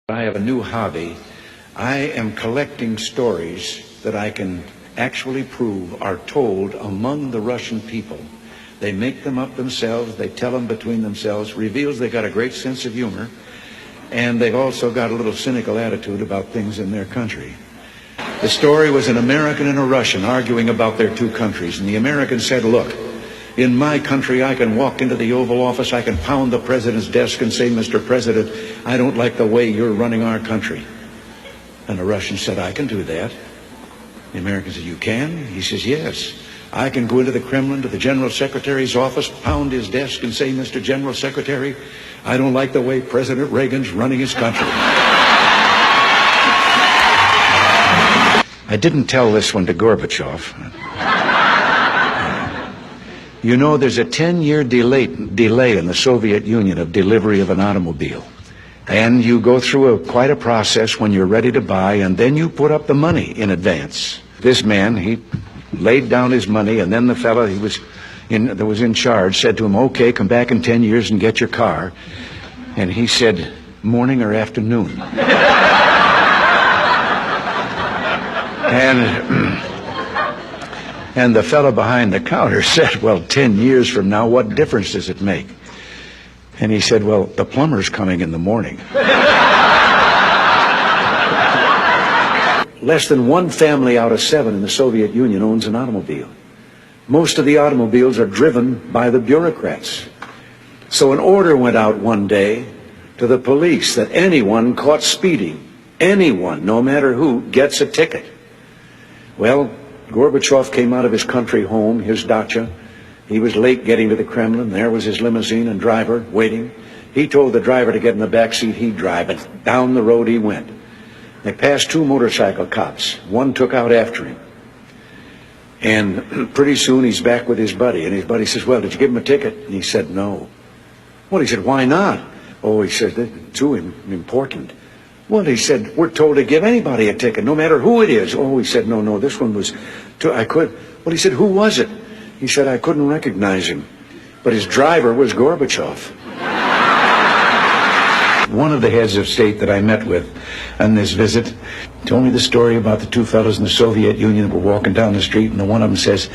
I have a new hobby. I am collecting stories that I can actually prove are told among the Russian people. They make them up themselves, they tell them between themselves, reveals they got a great sense of humor, and they've also got a little cynical attitude about things in their country. The story was an American and a Russian arguing about their two countries, and the American said, look, in my country, I can walk into the Oval Office, I can pound the president's desk and say, Mr. President, I don't like the way you're running our country. And the Russian said, I can do that. The American said, you can? He says, yes. I can go into the Kremlin, to the General Secretary's office, pound his desk and say, Mr. General Secretary, I don't like the way President Reagan's running his country. I didn't tell this one to Gorbachev. You know, there's a 10-year delay in the Soviet Union of delivery of an automobile. And you go through quite a process when you're ready to buy, and then you put up the money in advance. This man, he laid down his money, and then the fellow that was in charge said to him, okay, come back in 10 years and get your car. And he said, morning or afternoon? And the fellow behind the counter said, well, 10 years from now, what difference does it make? And he said, well, the plumber's coming in the morning. Less than one family out of 7 in the Soviet Union owns an automobile. Most of the automobiles are driven by the bureaucrats. So an order went out one day to the police that anyone caught speeding, anyone, no matter who, gets a ticket. Well, Gorbachev came out of his country home, his dacha. He was late getting to the Kremlin. There was his limousine and driver waiting. He told the driver to get in the back seat, he'd drive it. Down the road he went. They passed 2 motorcycle cops. One took out after him. And pretty soon he's back with his buddy. And his buddy says, well, did you give him a ticket? And he said, no. Well, he said, why not? Oh, he said, they're too important. Well, he said, we're told to give anybody a ticket, no matter who it is. Oh, he said, no, this one was, I could. Well, he said, who was it? He said, I couldn't recognize him. But his driver was Gorbachev. One of the heads of state that I met with on this visit told me the story about the 2 fellows in the Soviet Union that were walking down the street, and one of them says,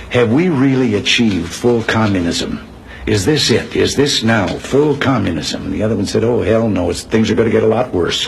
have we really achieved full communism? Is this it? Is this now full communism? And the other one said, oh, hell no, things are going to get a lot worse.